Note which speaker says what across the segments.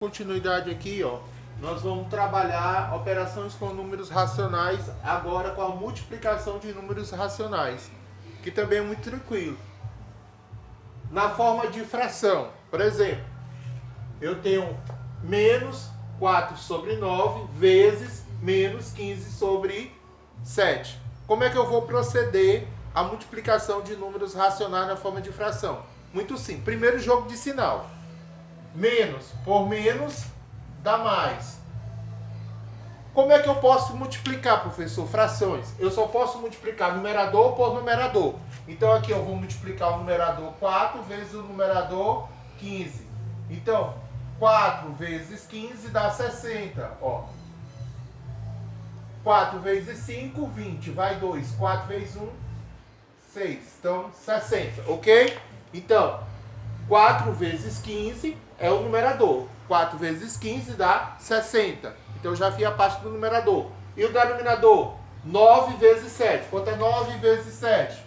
Speaker 1: Continuidade aqui, ó, nós vamos trabalhar operações com números racionais, agora com a multiplicação de números racionais, que também é muito tranquilo. Na forma de fração, por exemplo, eu tenho menos 4 sobre 9 vezes menos 15 sobre 7. Como é que eu vou proceder à multiplicação de números racionais na forma de fração? Muito simples. Primeiro jogo de sinal. Menos por menos dá mais. Como é que eu posso multiplicar, professor? Frações. Eu só posso multiplicar numerador por numerador. Então aqui eu vou multiplicar o numerador 4 vezes o numerador 15. Então, 4 vezes 15 dá 60. Ó. 4 vezes 5, 20. Vai 2. 4 vezes 1, 6. Então, 60. Ok? Então, 4 vezes 15 é o numerador. 4 vezes 15 dá 60. Então já fiz a parte do numerador. E o denominador? 9 vezes 7. Quanto é 9 vezes 7?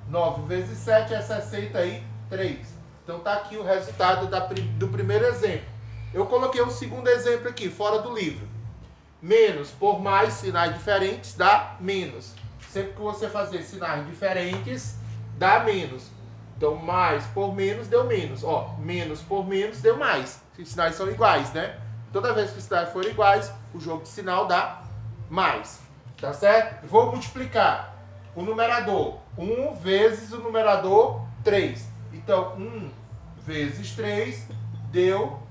Speaker 1: 9 vezes 7 é 63. Então tá aqui o resultado do primeiro exemplo. Eu coloquei um segundo exemplo aqui, fora do livro. Menos por mais, sinais diferentes, dá menos. Sempre que você fazer sinais diferentes, dá menos. Então, mais por menos deu menos. Ó, menos por menos deu mais. Os sinais são iguais, né? Toda vez que os sinais forem iguais, o jogo de sinal dá mais. Tá certo? Vou multiplicar o numerador. 1 vezes o numerador 3. Então, 1 vezes 3 deu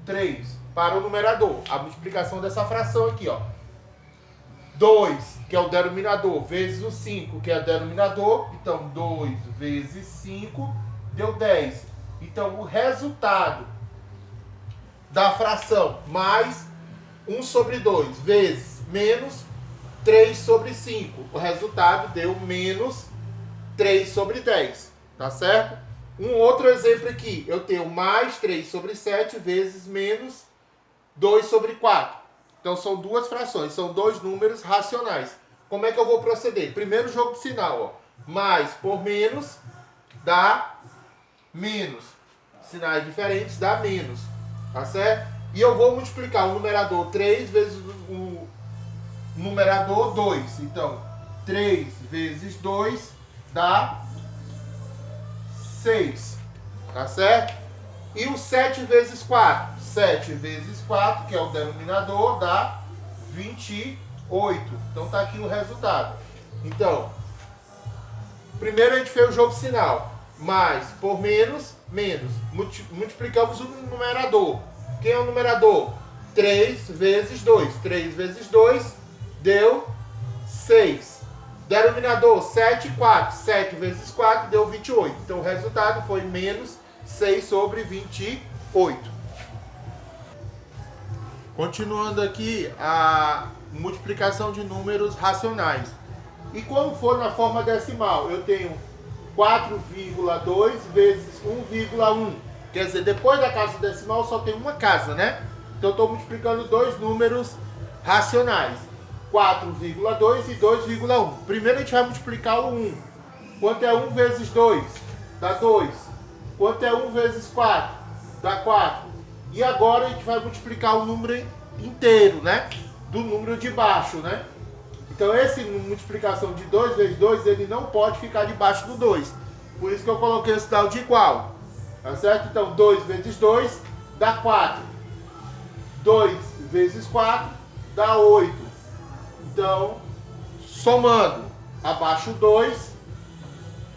Speaker 1: 3 para o numerador. A multiplicação dessa fração aqui, ó. 2, que é o denominador, vezes o 5, que é o denominador. Então, 2 vezes 5 deu 10. Então, o resultado da fração mais 1 sobre 2 vezes menos 3 sobre 5. O resultado deu menos 3 sobre 10. Tá certo? Um outro exemplo aqui. Eu tenho mais 3 sobre 7 vezes menos 2 sobre 4. Então, são duas frações, são dois números racionais. Como é que eu vou proceder? Primeiro jogo de sinal, ó. Mais por menos dá menos. Sinais diferentes dá menos. Tá certo? E eu vou multiplicar o numerador 3 vezes o numerador 2. Então, 3 vezes 2 dá 6. Tá certo? E o 7 vezes 4? 7 vezes 4, que é o denominador, dá 28. Então tá aqui o resultado. Então, primeiro a gente fez o jogo sinal. Mais por menos, menos. Multiplicamos o numerador. Quem é o numerador? 3 vezes 2. 3 vezes 2 deu 6. Denominador 7 e 4. 7 vezes 4 deu 28. Então o resultado foi menos 6 sobre 28. Continuando aqui a multiplicação de números racionais. E quando for na forma decimal, eu tenho 4,2 vezes 1,1. Quer dizer, depois da casa decimal só tem uma casa, né? Então eu estou multiplicando dois números racionais. 4,2 e 2,1. Primeiro a gente vai multiplicar o 1. Quanto é 1 vezes 2? Dá 2. Quanto é 1 vezes 4? Dá 4. E agora a gente vai multiplicar o número inteiro, né? Do número de baixo, né? Então essa multiplicação de 2 vezes 2, ele não pode ficar debaixo do 2. Por isso que eu coloquei o sinal de igual. Tá certo? Então 2 vezes 2 dá 4. 2 vezes 4 dá 8. Então, somando, abaixo 2,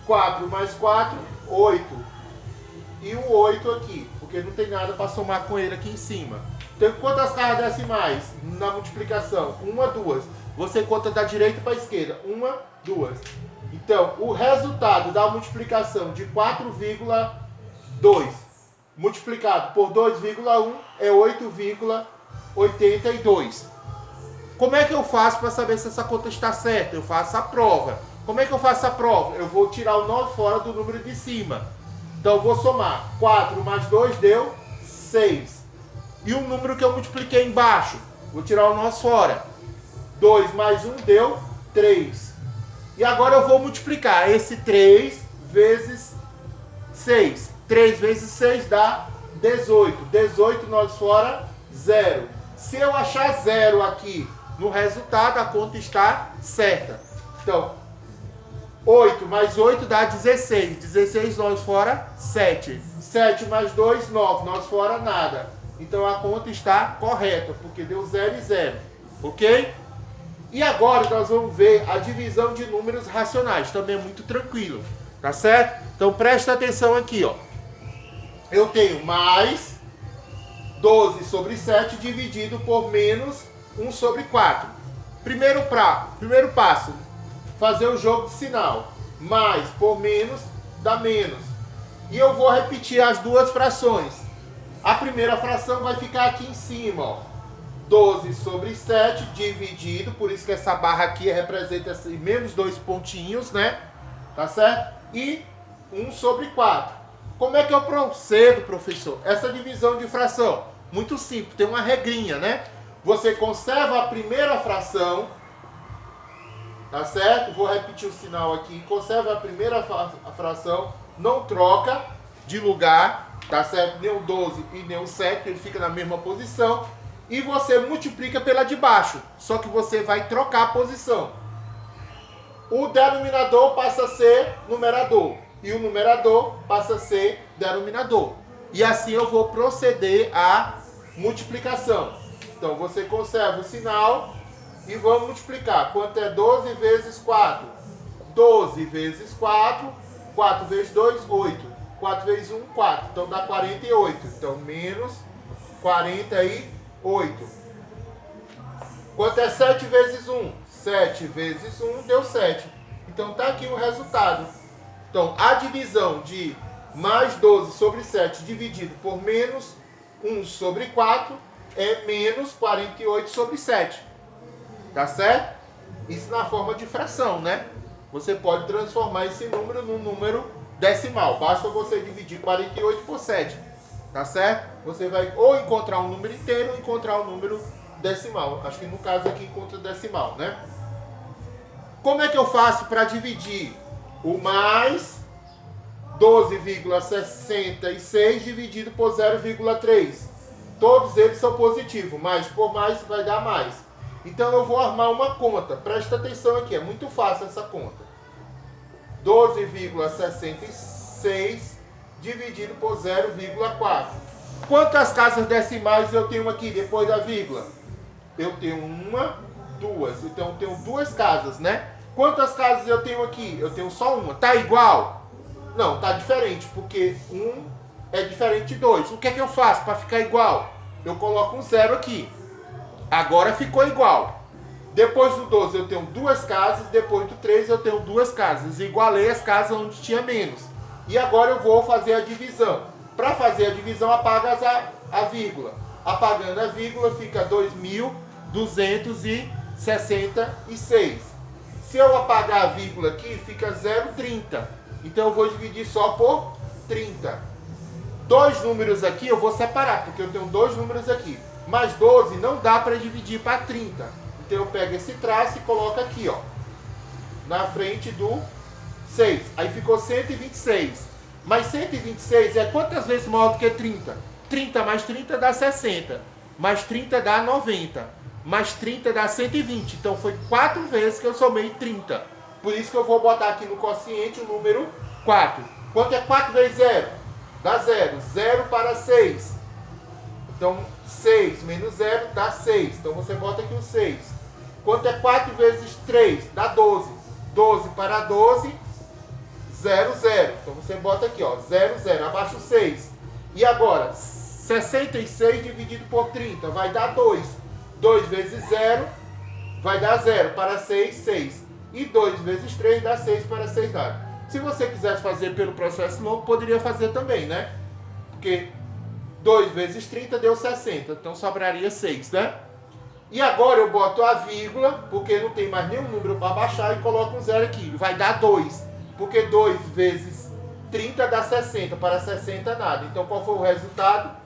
Speaker 1: 4 mais 4, 8. E o 8 aqui, porque não tem nada para somar com ele aqui em cima. Então, quantas casas decimais na multiplicação? 1, 2. Você conta da direita para a esquerda. 1, 2. Então, o resultado da multiplicação de 4,2 multiplicado por 2,1 é 8,82. Como é que eu faço para saber se essa conta está certa? Eu faço a prova. Como é que eu faço a prova? Eu vou tirar o 9 fora do número de cima. Então, eu vou somar. 4 mais 2 deu 6. E o número que eu multipliquei embaixo? Vou tirar o 9 fora. 2 mais 1 deu 3. E agora eu vou multiplicar esse 3 vezes 6. 3 vezes 6 dá 18. 18 nós fora, 0. Se eu achar 0 aqui no resultado, a conta está certa. Então, 8 mais 8 dá 16. 16 nós fora, 7. 7 mais 2, 9. Nós fora, nada. Então, a conta está correta, porque deu 0 e 0. Ok? E agora nós vamos ver a divisão de números racionais. Também é muito tranquilo. Tá certo? Então, presta atenção aqui, ó. Eu tenho mais 12 sobre 7 dividido por menos 1 sobre 4. Primeiro passo, fazer o jogo de sinal. Mais por menos dá menos. E eu vou repetir as duas frações. A primeira fração vai ficar aqui em cima, ó. 12 sobre 7 dividido, por isso que essa barra aqui representa esse menos 2 pontinhos, né? Tá certo? E 1 sobre 4. Como é que eu procedo, professor? Essa divisão de fração? Muito simples, tem uma regrinha, né? Você conserva a primeira fração, tá certo? Vou repetir o sinal aqui. Conserva a primeira fração, não troca de lugar, tá certo? Nem o 12 e nem o 7, ele fica na mesma posição. E você multiplica pela de baixo, só que você vai trocar a posição. O denominador passa a ser numerador e o numerador passa a ser denominador. E assim eu vou proceder à multiplicação. Então você conserva o sinal e vamos multiplicar. Quanto é 12 vezes 4? 12 vezes 4, 4 vezes 2, 8. 4 vezes 1, 4. Então dá 48. Então menos 48. Quanto é 7 vezes 1? 7 vezes 1 deu 7. Então tá aqui o resultado. Então a divisão de mais 12 sobre 7 dividido por menos 1 sobre 4 é menos 48 sobre 7. Tá certo? Isso na forma de fração, né? Você pode transformar esse número num número decimal. Basta você dividir 48 por 7. Tá certo? Você vai ou encontrar um número inteiro ou encontrar um número decimal. Acho que no caso aqui encontra decimal, né? Como é que eu faço para dividir o mais 12,66 dividido por 0,3? Todos eles são positivos. Mais por mais vai dar mais. Então eu vou armar uma conta. Presta atenção aqui, é muito fácil essa conta. 12,66 dividido por 0,4. Quantas casas decimais eu tenho aqui depois da vírgula? Eu tenho uma, duas. Então eu tenho duas casas, né? Quantas casas eu tenho aqui? Eu tenho só uma. Tá igual? Não, tá diferente, porque 1 é diferente de 2. O que é que eu faço para ficar igual? Eu coloco um 0 aqui. Agora ficou igual. Depois do 12 eu tenho duas casas, depois do 13 eu tenho duas casas. Igualei as casas onde tinha menos. E agora eu vou fazer a divisão. Para fazer a divisão, apaga a vírgula. Apagando a vírgula, fica 2.266. Se eu apagar a vírgula aqui, fica 0,30. Então eu vou dividir só por 30. Dois números aqui eu vou separar, porque eu tenho dois números aqui. Mas 12 não dá para dividir para 30. Então eu pego esse traço e coloco aqui, ó, na frente do 6. Aí ficou 126. Mas 126 é quantas vezes maior do que 30? 30 mais 30 dá 60. Mais 30 dá 90. Mais 30 dá 120. Então foi 4 vezes que eu somei 30. Por isso que eu vou botar aqui no quociente o número 4. Quanto é 4 vezes 0? Dá 0. 0 para 6. Então 6 menos 0 dá 6. Então você bota aqui o 6. Quanto é 4 vezes 3? Dá 12. 12 para 12, 0, 0. Então você bota aqui, ó, 0, 0. Abaixo o 6. E agora, 66 dividido por 30 vai dar 2. 2 vezes 0 vai dar 0. Para 6, 6. E 2 vezes 3 dá 6 para 6 dá. Se você quisesse fazer pelo processo longo, poderia fazer também, né? Porque 2 vezes 30 deu 60. Então sobraria 6, né? E agora eu boto a vírgula, porque não tem mais nenhum número para baixar, e coloco um 0 aqui. Vai dar 2. Porque 2 vezes 30 dá 60. Para 60 nada. Então qual foi o resultado?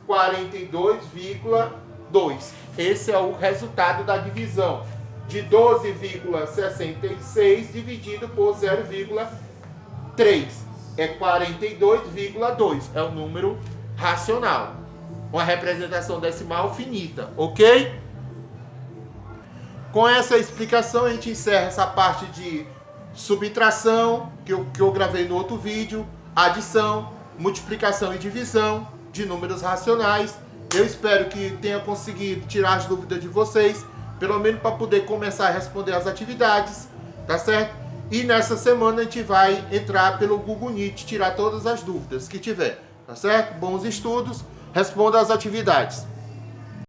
Speaker 1: 42,2. Esse é o resultado da divisão de 12,66 dividido por 0,3. É 42,2. É o número racional. Uma representação decimal finita, ok? Com essa explicação a gente encerra essa parte de subtração, que eu gravei no outro vídeo, adição, multiplicação e divisão de números racionais. Eu espero que tenha conseguido tirar as dúvidas de vocês, pelo menos para poder começar a responder as atividades, tá certo? E nessa semana a gente vai entrar pelo Google Meet, tirar todas as dúvidas que tiver, tá certo? Bons estudos, responda as atividades.